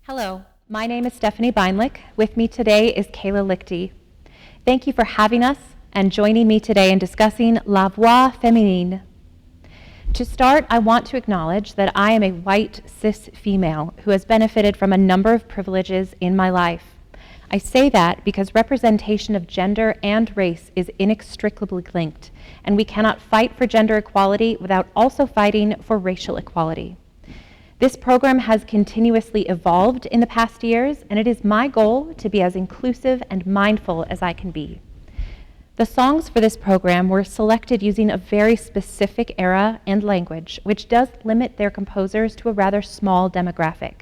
Hello, my name is Stephanie Beinlich. With me today is Kayla Lichty. Thank you for having us and joining me today in discussing La Voix féminine. To start, I want to acknowledge that I am a white, cis female who has benefited from a number of privileges in my life. I say that because representation of gender and race is inextricably linked, and we cannot fight for gender equality without also fighting for racial equality. This program has continuously evolved in the past years, and it is my goal to be as inclusive and mindful as I can be. The songs for this program were selected using a very specific era and language, which does limit their composers to a rather small demographic.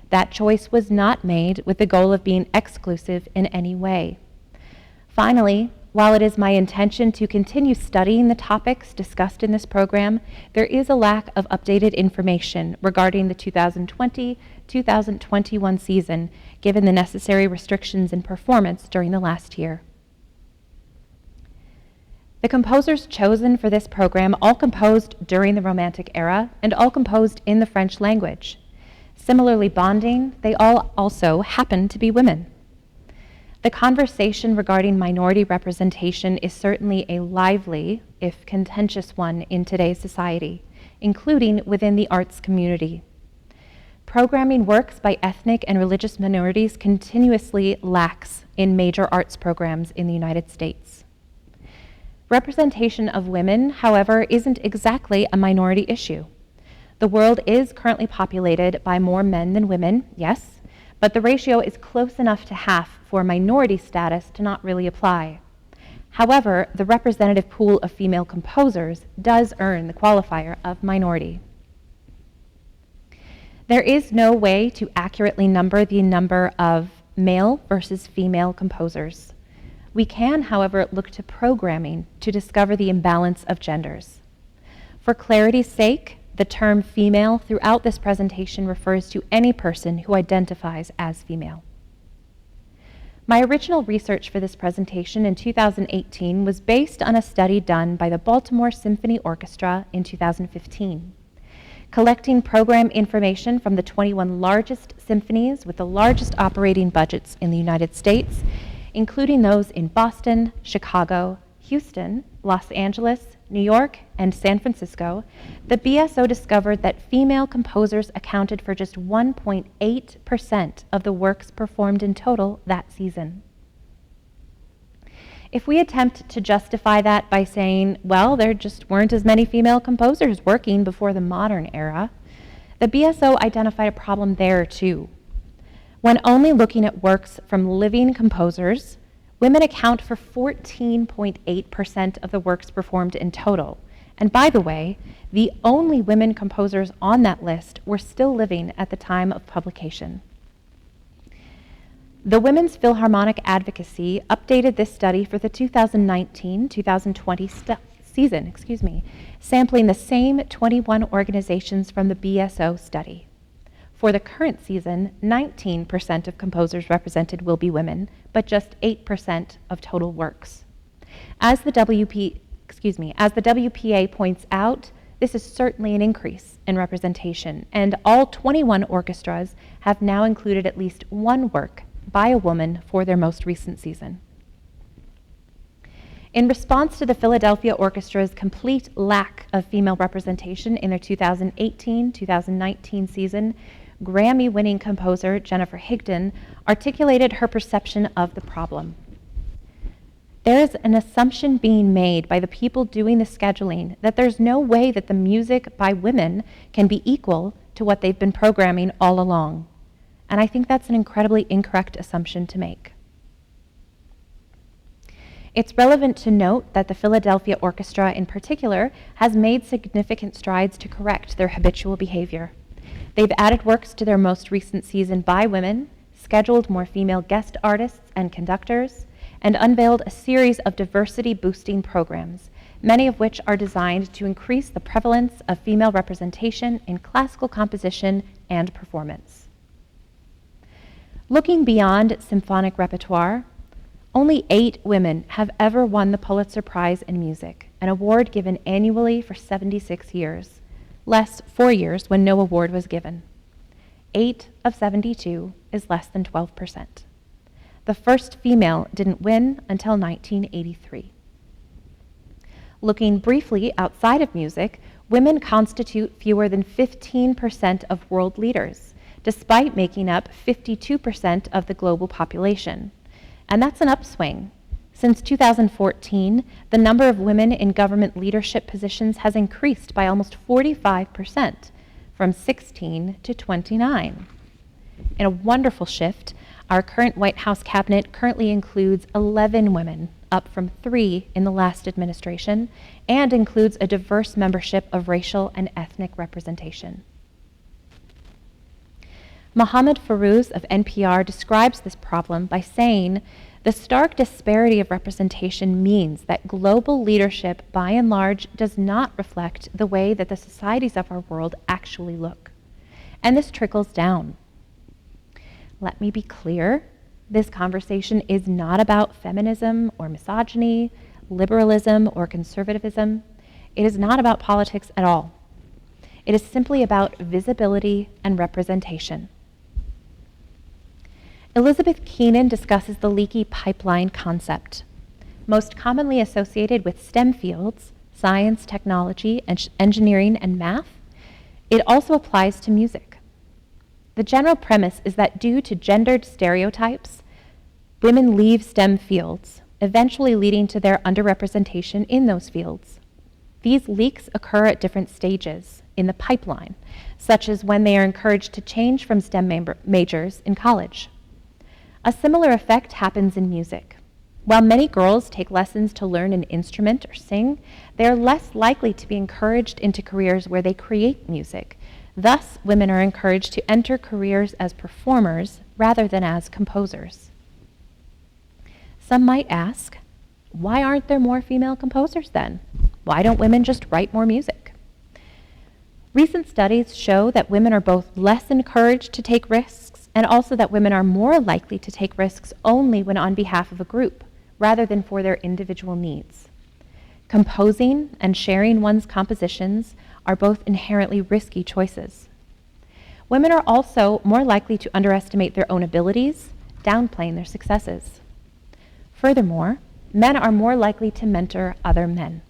That choice was not made with the goal of being exclusive in any way. Finally, while it is my intention to continue studying the topics discussed in this program, there is a lack of updated information regarding the 2020-2021 season, given the necessary restrictions in performance during the last year. The composers chosen for this program all composed during the Romantic era and all composed in the French language. Similarly bonding, they all also happen to be women. The conversation regarding minority representation is certainly a lively, if contentious one in today's society, including within the arts community. Programming works by ethnic and religious minorities continuously lacks in major arts programs in the United States. Representation of women, however, isn't exactly a minority issue. The world is currently populated by more men than women, yes, but the ratio is close enough to half for minority status to not really apply. However, the representative pool of female composers does earn the qualifier of minority. There is no way to accurately number the number of male versus female composers. We can, however, look to programming to discover the imbalance of genders. For clarity's sake, the term female throughout this presentation refers to any person who identifies as female. My original research for this presentation in 2018 was based on a study done by the Baltimore Symphony Orchestra in 2015. Collecting program information from the 21 largest symphonies with the largest operating budgets in the United States, including those in Boston, Chicago, Houston, Los Angeles, New York, and San Francisco, the BSO discovered that female composers accounted for just 1.8% of the works performed in total that season. If we attempt to justify that by saying, well, there just weren't as many female composers working before the modern era, the BSO identified a problem there too. When only looking at works from living composers, women account for 14.8% of the works performed in total. And by the way, the only women composers on that list were still living at the time of publication. The Women's Philharmonic Advocacy updated this study for the 2019-2020 season, sampling the same 21 organizations from the BSO study. For the current season, 19% of composers represented will be women, but just 8% of total works. As the WPA points out, this is certainly an increase in representation, and all 21 orchestras have now included at least one work by a woman for their most recent season. In response to the Philadelphia Orchestra's complete lack of female representation in their 2018-2019 season, Grammy-winning composer Jennifer Higdon articulated her perception of the problem. There is an assumption being made by the people doing the scheduling that there's no way that the music by women can be equal to what they've been programming all along. And I think that's an incredibly incorrect assumption to make. It's relevant to note that the Philadelphia Orchestra in particular has made significant strides to correct their habitual behavior. They've added works to their most recent season by women, scheduled more female guest artists and conductors, and unveiled a series of diversity-boosting programs, many of which are designed to increase the prevalence of female representation in classical composition and performance. Looking beyond symphonic repertoire, only 8 women have ever won the Pulitzer Prize in Music, an award given annually for 76 years, less 4 years when no award was given. 8 of 72 is less than 12%. The first female didn't win until 1983. Looking briefly outside of music, women constitute fewer than 15% of world leaders, despite making up 52% of the global population. And that's an upswing. Since 2014, the number of women in government leadership positions has increased by almost 45%, from 16 to 29. In a wonderful shift, our current White House cabinet currently includes 11 women, up from 3 in the last administration, and includes a diverse membership of racial and ethnic representation. Mohammed Farouz of NPR describes this problem by saying, "The stark disparity of representation means that global leadership, by and large, does not reflect the way that the societies of our world actually look. And this trickles down." Let me be clear, this conversation is not about feminism or misogyny, liberalism or conservatism. It is not about politics at all. It is simply about visibility and representation. Elizabeth Keenan discusses the leaky pipeline concept. Most commonly associated with STEM fields, science, technology, engineering, and math, it also applies to music. The general premise is that due to gendered stereotypes, women leave STEM fields, eventually leading to their underrepresentation in those fields. These leaks occur at different stages in the pipeline, such as when they are encouraged to change from STEM majors in college. A similar effect happens in music. While many girls take lessons to learn an instrument or sing, they are less likely to be encouraged into careers where they create music. Thus, women are encouraged to enter careers as performers rather than as composers. Some might ask, why aren't there more female composers then? Why don't women just write more music? Recent studies show that women are both less encouraged to take risks and also that women are more likely to take risks only when on behalf of a group, rather than for their individual needs. Composing and sharing one's compositions are both inherently risky choices. Women are also more likely to underestimate their own abilities, downplaying their successes. Furthermore, men are more likely to mentor other men.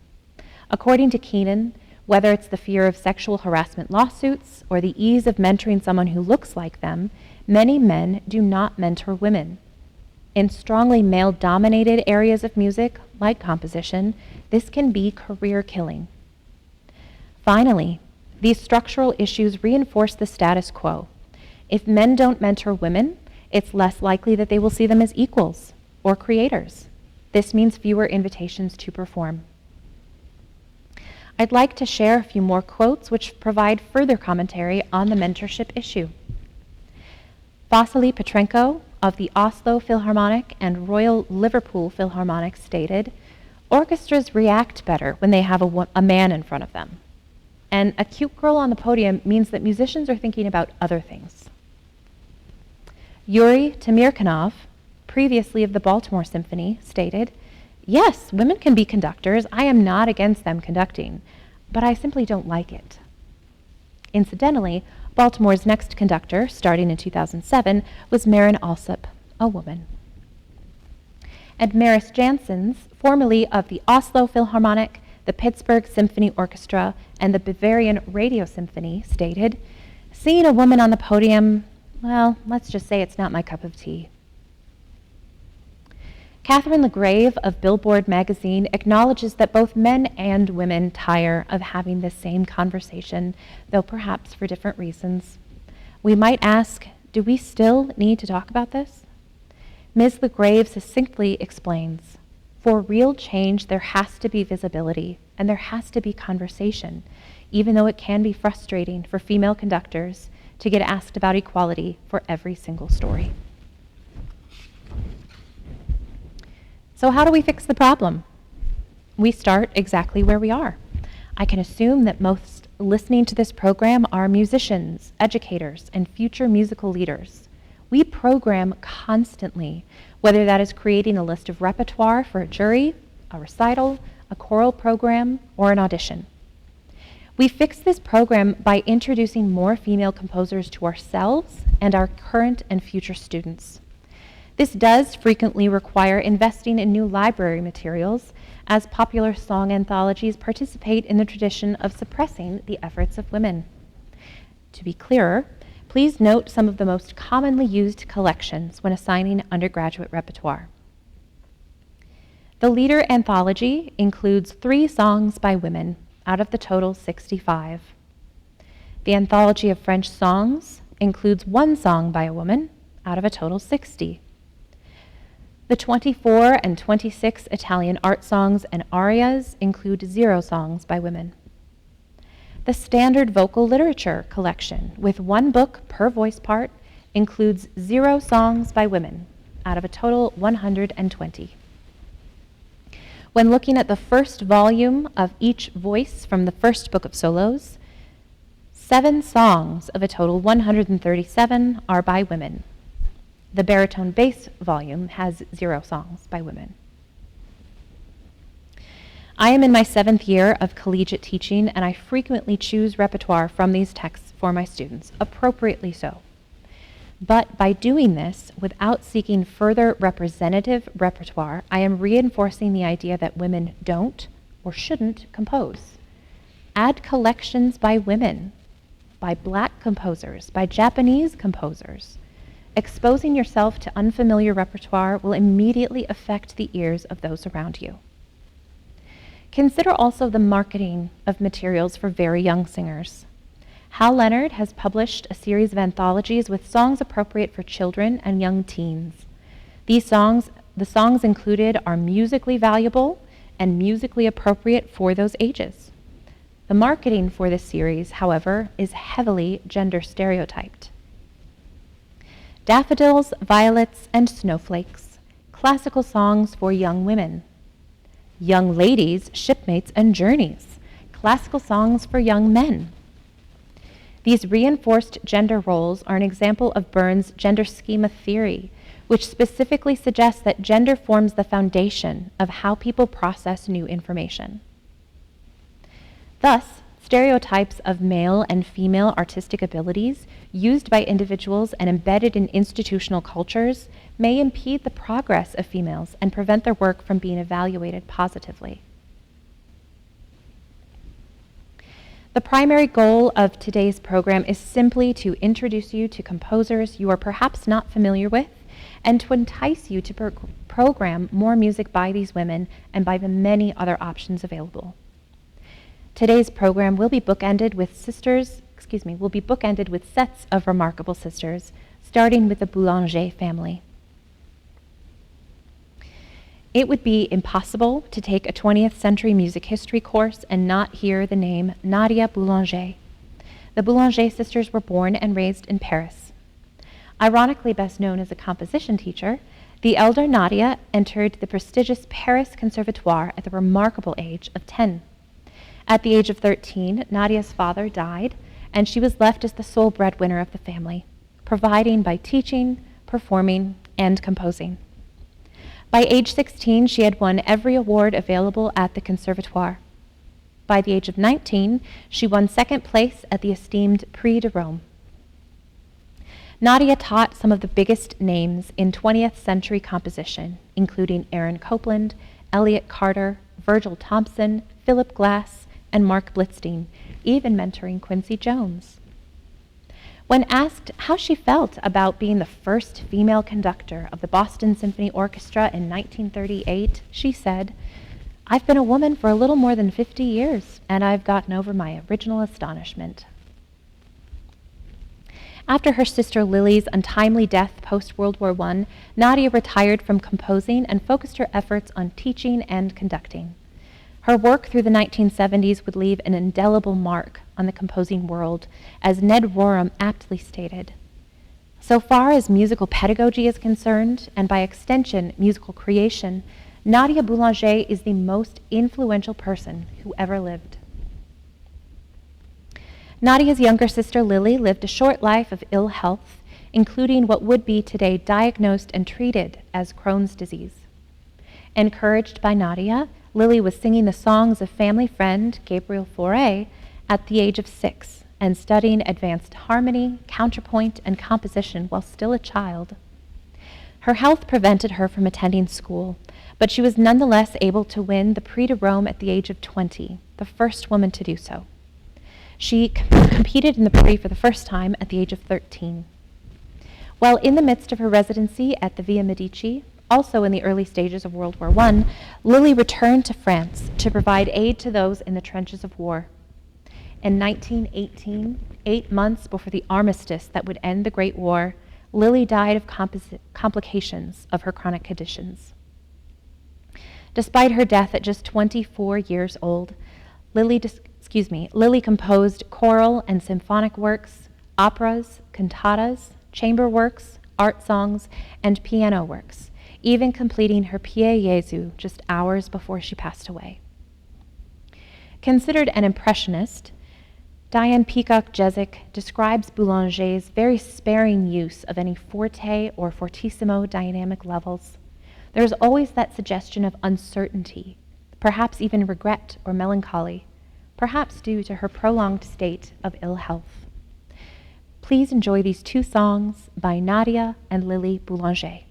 According to Keenan, whether it's the fear of sexual harassment lawsuits or the ease of mentoring someone who looks like them, many men do not mentor women. In strongly male-dominated areas of music, like composition, this can be career killing. Finally, these structural issues reinforce the status quo. If men don't mentor women, it's less likely that they will see them as equals or creators. This means fewer invitations to perform. I'd like to share a few more quotes which provide further commentary on the mentorship issue. Vasily Petrenko of the Oslo Philharmonic and Royal Liverpool Philharmonic stated, "Orchestras react better when they have a man in front of them. And a cute girl on the podium means that musicians are thinking about other things." Yuri Tamirkanov, previously of the Baltimore Symphony, stated, "Yes, women can be conductors. I am not against them conducting, but I simply don't like it." Incidentally, Baltimore's next conductor, starting in 2007, was Maren Alsop, a woman. And Maris Janssens, formerly of the Oslo Philharmonic, the Pittsburgh Symphony Orchestra, and the Bavarian Radio Symphony, stated, "Seeing a woman on the podium, well, let's just say it's not my cup of tea." Catherine LaGrave of Billboard magazine acknowledges that both men and women tire of having this same conversation, though perhaps for different reasons. We might ask, do we still need to talk about this? Ms. LaGrave succinctly explains, "For real change, there has to be visibility, and there has to be conversation, even though it can be frustrating for female conductors to get asked about equality for every single story." So how do we fix the problem? We start exactly where we are. I can assume that most listening to this program are musicians, educators, and future musical leaders. We program constantly, whether that is creating a list of repertoire for a jury, a recital, a choral program, or an audition. We fixed this program by introducing more female composers to ourselves and our current and future students. This does frequently require investing in new library materials, as popular song anthologies participate in the tradition of suppressing the efforts of women. To be clearer, please note some of the most commonly used collections when assigning undergraduate repertoire. The Leader Anthology includes 3 songs by women out of the total 65. The Anthology of French Songs includes 1 song by a woman out of a total 60. The 24 and 26 Italian art songs and arias include 0 songs by women. The Standard Vocal Literature collection, with 1 book per voice part, includes 0 songs by women out of a total 120. When looking at the first volume of each voice from the first book of solos, 7 songs of a total 137 are by women. The baritone bass volume has 0 songs by women. I am in my 7th year of collegiate teaching, and I frequently choose repertoire from these texts for my students, appropriately so. But by doing this, without seeking further representative repertoire, I am reinforcing the idea that women don't or shouldn't compose. Add collections by women, by Black composers, by Japanese composers. Exposing yourself to unfamiliar repertoire will immediately affect the ears of those around you. Consider also the marketing of materials for very young singers. Hal Leonard has published a series of anthologies with songs appropriate for children and young teens. The songs included are musically valuable and musically appropriate for those ages. The marketing for this series, however, is heavily gender stereotyped. Daffodils, Violets, and Snowflakes, classical songs for young women. Young Ladies, Shipmates, and Journeys, classical songs for young men. These reinforced gender roles are an example of Burns' gender schema theory, which specifically suggests that gender forms the foundation of how people process new information. Thus, stereotypes of male and female artistic abilities used by individuals and embedded in institutional cultures may impede the progress of females and prevent their work from being evaluated positively. The primary goal of today's program is simply to introduce you to composers you are perhaps not familiar with and to entice you to program more music by these women and by the many other options available. Today's program will be bookended with sets of remarkable sisters, starting with the Boulanger family. It would be impossible to take a 20th century music history course and not hear the name Nadia Boulanger. The Boulanger sisters were born and raised in Paris. Ironically best known as a composition teacher, the elder Nadia entered the prestigious Paris Conservatoire at the remarkable age of 10. At the age of 13, Nadia's father died, and she was left as the sole breadwinner of the family, providing by teaching, performing, and composing. By age 16, she had won every award available at the Conservatoire. By the age of 19, she won 2nd place at the esteemed Prix de Rome. Nadia taught some of the biggest names in 20th century composition, including Aaron Copland, Elliott Carter, Virgil Thompson, Philip Glass, and Mark Blitzstein, even mentoring Quincy Jones. When asked how she felt about being the first female conductor of the Boston Symphony Orchestra in 1938, she said, "I've been a woman for a little more than 50 years, and I've gotten over my original astonishment." After her sister Lily's untimely death post-World War I, Nadia retired from composing and focused her efforts on teaching and conducting. Her work through the 1970s would leave an indelible mark on the composing world, as Ned Rorem aptly stated. So far as musical pedagogy is concerned, and by extension, musical creation, Nadia Boulanger is the most influential person who ever lived. Nadia's younger sister Lily lived a short life of ill health, including what would be today diagnosed and treated as Crohn's disease. Encouraged by Nadia, Lily was singing the songs of family friend Gabriel Fauré at the age of 6 and studying advanced harmony, counterpoint, and composition while still a child. Her health prevented her from attending school, but she was nonetheless able to win the Prix de Rome at the age of 20, the first woman to do so. She competed in the Prix for the first time at the age of 13. While in the midst of her residency at the Via Medici, also in the early stages of World War I, Lily returned to France to provide aid to those in the trenches of war. In 1918, 8 months before the armistice that would end the Great War, Lily died of complications of her chronic conditions. Despite her death at just 24 years old, Lily composed choral and symphonic works, operas, cantatas, chamber works, art songs, and piano works, even completing her Pie Jesu just hours before she passed away. Considered an impressionist, Diane Peacock-Jezik describes Boulanger's very sparing use of any forte or fortissimo dynamic levels. There's always that suggestion of uncertainty, perhaps even regret or melancholy, perhaps due to her prolonged state of ill health. Please enjoy these 2 songs by Nadia and Lily Boulanger.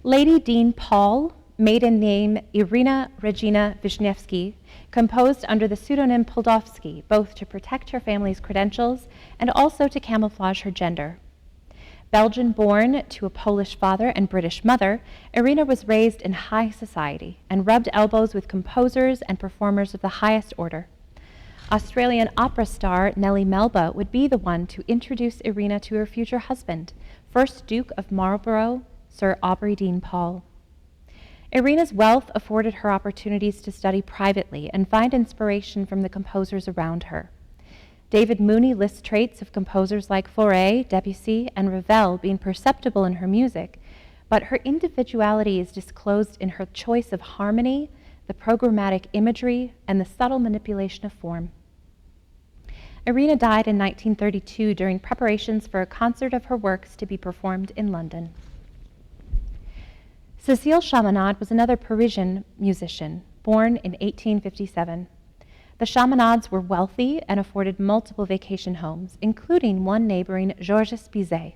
Lady Dean Paul, maiden name Irina Regina Wisniewski, composed under the pseudonym Poldowski, both to protect her family's credentials and also to camouflage her gender. Belgian-born to a Polish father and British mother, Irina was raised in high society and rubbed elbows with composers and performers of the highest order. Australian opera star Nellie Melba would be the one to introduce Irina to her future husband, first Duke of Marlborough, Sir Aubrey Dean Paul. Irina's wealth afforded her opportunities to study privately and find inspiration from the composers around her. David Mooney lists traits of composers like Fauré, Debussy, and Ravel being perceptible in her music, but her individuality is disclosed in her choice of harmony, the programmatic imagery, and the subtle manipulation of form. Irina died in 1932 during preparations for a concert of her works to be performed in London. Cécile Chaminade was another Parisian musician, born in 1857. The Chaminades were wealthy and afforded multiple vacation homes, including one neighboring Georges Bizet.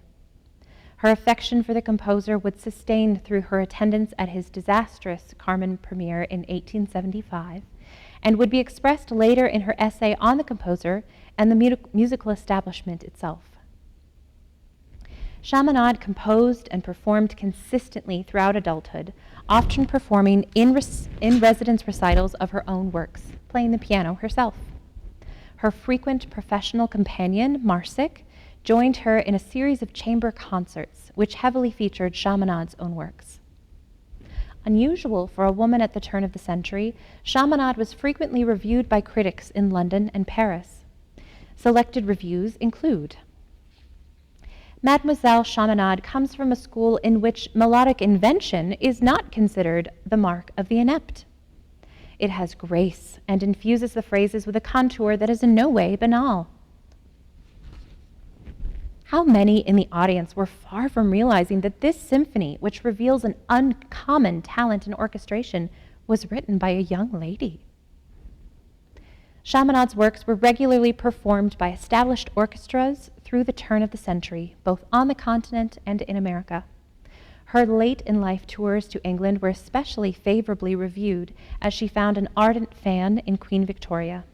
Her affection for the composer would sustain through her attendance at his disastrous Carmen premiere in 1875, and would be expressed later in her essay on the composer and the musical establishment itself. Chaminade composed and performed consistently throughout adulthood, often performing in residence recitals of her own works, playing the piano herself. Her frequent professional companion, Marsic, joined her in a series of chamber concerts, which heavily featured Chaminade's own works. Unusual for a woman at the turn of the century, Chaminade was frequently reviewed by critics in London and Paris. Selected reviews include: Mademoiselle Chaminade comes from a school in which melodic invention is not considered the mark of the inept. It has grace and infuses the phrases with a contour that is in no way banal. How many in the audience were far from realizing that this symphony, which reveals an uncommon talent in orchestration, was written by a young lady? Chaminade's works were regularly performed by established orchestras through the turn of the century, both on the continent and in America. Her late-in-life tours to England were especially favorably reviewed, as she found an ardent fan in Queen Victoria.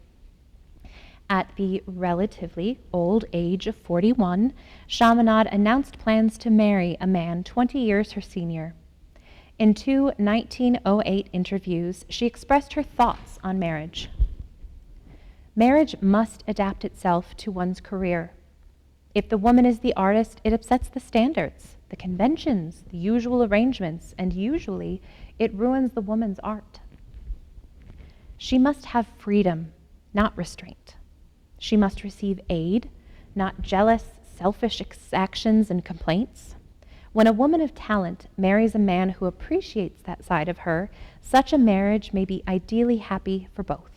At the relatively old age of 41, Chaminade announced plans to marry a man 20 years her senior. In two 1908 interviews, she expressed her thoughts on marriage. Marriage must adapt itself to one's career. If the woman is the artist, it upsets the standards the conventions, the usual arrangements, and usually it ruins the woman's art. She must have freedom, not restraint. She must receive aid, not jealous, selfish exactions and complaints. When a woman of talent marries a man who appreciates that side of her, such a marriage may be ideally happy for both.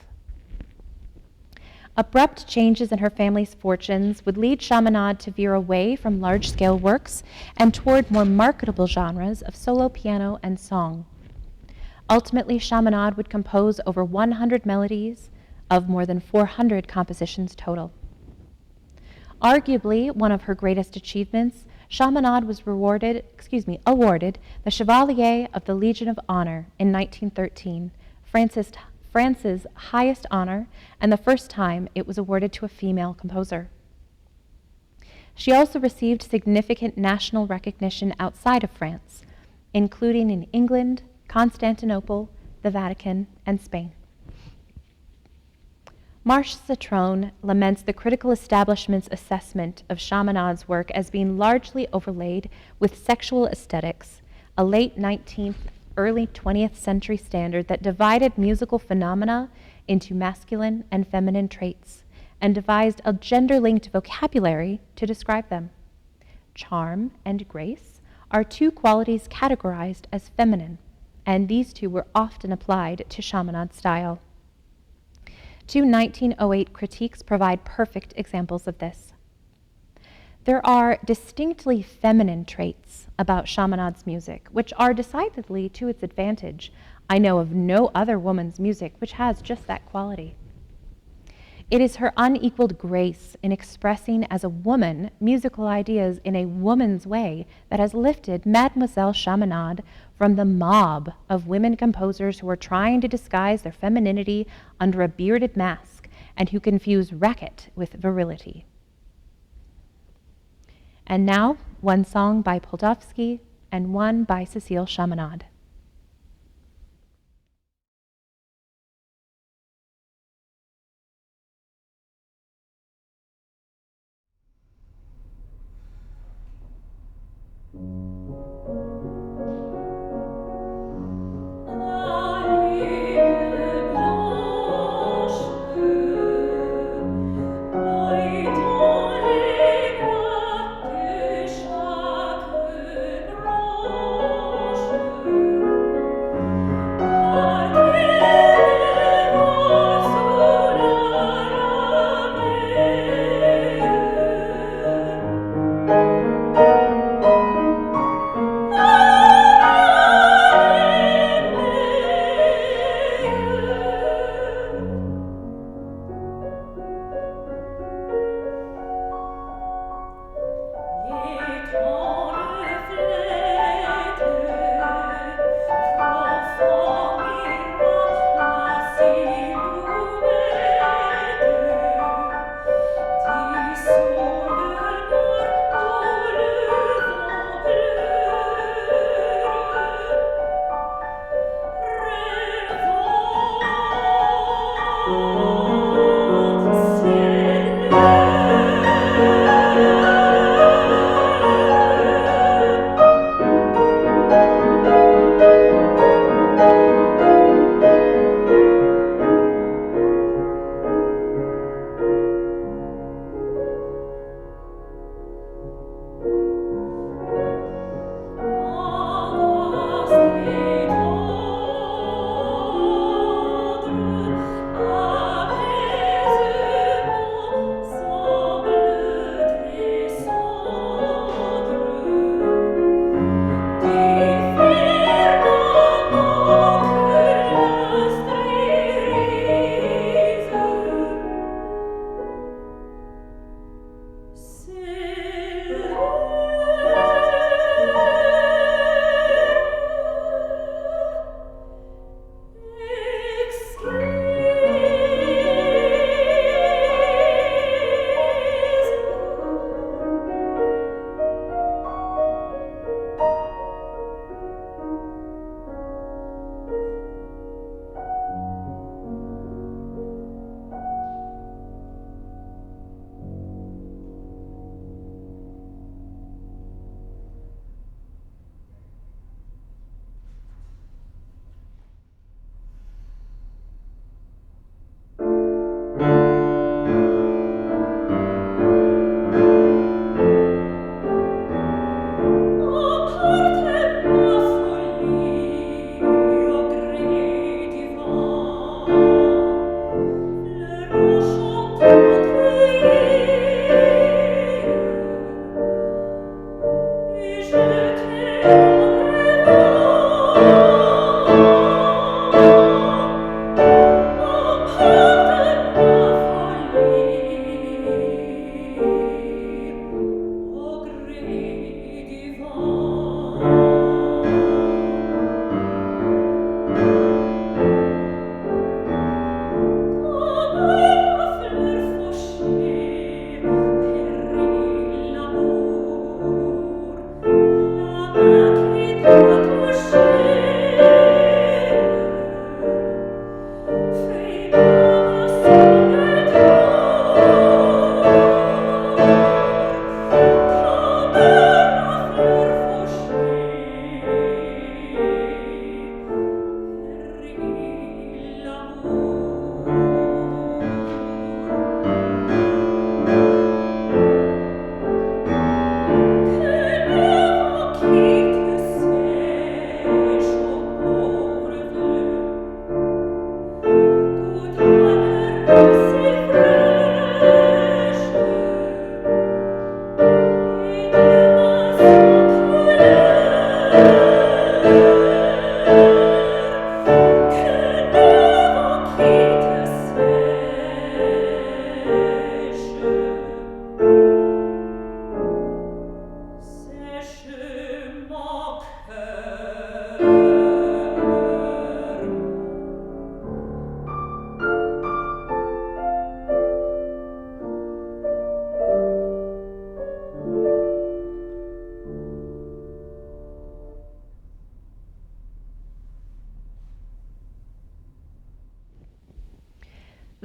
Abrupt changes in her family's fortunes would lead Chaminade to veer away from large-scale works and toward more marketable genres of solo piano and song. Ultimately, Chaminade would compose over 100 melodies of more than 400 compositions total. Arguably one of her greatest achievements, Chaminade was awarded the Chevalier of the Legion of Honor in 1913, France's highest honor, and the first time it was awarded to a female composer. She also received significant national recognition outside of France, including in England, Constantinople, the Vatican, and Spain. Marsh Citrone laments the critical establishment's assessment of Chaminade's work as being largely overlaid with sexual aesthetics, a late 19th, early 20th century standard that divided musical phenomena into masculine and feminine traits and devised a gender-linked vocabulary to describe them. Charm and grace are two qualities categorized as feminine, and these two were often applied to Chaminade's style. Two 1908 critiques provide perfect examples of this. There are distinctly feminine traits about Chaminade's music, which are decidedly to its advantage. I know of no other woman's music which has just that quality. It is her unequaled grace in expressing as a woman musical ideas in a woman's way that has lifted Mademoiselle Chaminade from the mob of women composers who are trying to disguise their femininity under a bearded mask and who confuse racket with virility. And now, one song by Poldovsky and one by Cécile Chaminade.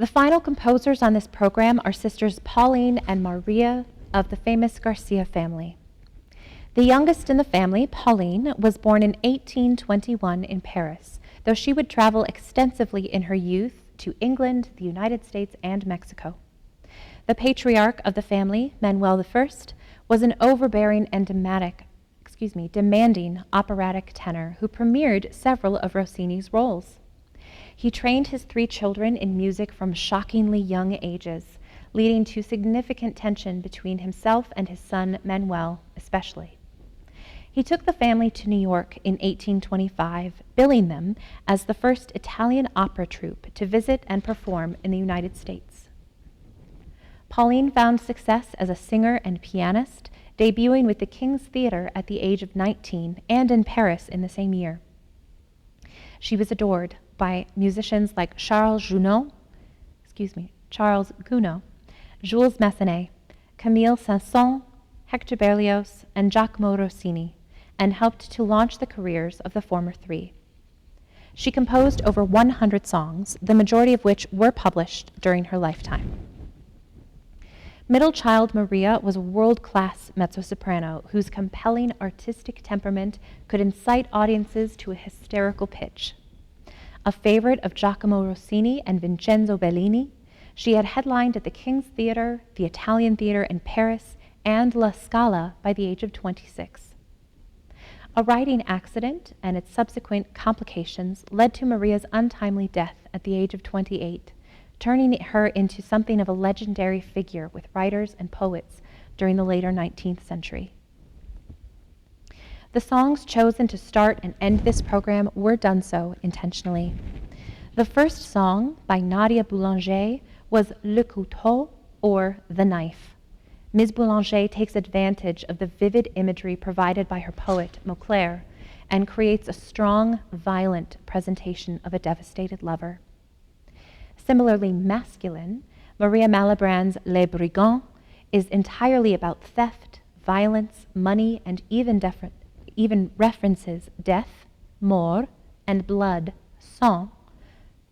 The final composers on this program are sisters Pauline and Maria of the famous Garcia family. The youngest in the family, Pauline, was born in 1821 in Paris, though she would travel extensively in her youth to England, the United States, and Mexico. The patriarch of the family, Manuel I, was an overbearing and demanding operatic tenor who premiered several of Rossini's roles. He trained his 3 children in music from shockingly young ages, leading to significant tension between himself and his son Manuel, especially. He took the family to New York in 1825, billing them as the first Italian opera troupe to visit and perform in the United States. Pauline found success as a singer and pianist, debuting with the King's Theatre at the age of 19 and in Paris in the same year. She was adored by musicians like Charles Gounod, Jules Massenet, Camille Saint-Saëns, Hector Berlioz, and Giacomo Rossini, and helped to launch the careers of the former 3. She composed over 100 songs, the majority of which were published during her lifetime. Middle child Maria was a world-class mezzo-soprano whose compelling artistic temperament could incite audiences to a hysterical pitch. A favorite of Giacomo Rossini and Vincenzo Bellini, she had headlined at the King's Theatre, the Italian Theatre in Paris, and La Scala by the age of 26. A riding accident and its subsequent complications led to Maria's untimely death at the age of 28, turning her into something of a legendary figure with writers and poets during the later 19th century. The songs chosen to start and end this program were done so intentionally. The first song by Nadia Boulanger was Le Couteau, or The Knife. Ms. Boulanger takes advantage of the vivid imagery provided by her poet, Mauclair, and creates a strong, violent presentation of a devastated lover. Similarly masculine, Maria Malibran's Les Brigands is entirely about theft, violence, money, and even references death, mort, and blood, sang,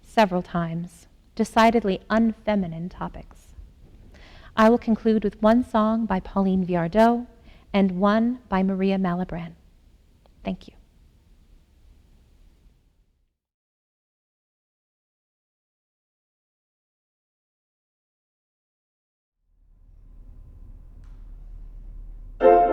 several times, decidedly unfeminine topics. I will conclude with one song by Pauline Viardot and one by Maria Malibran. Thank you. Bruno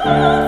Bye.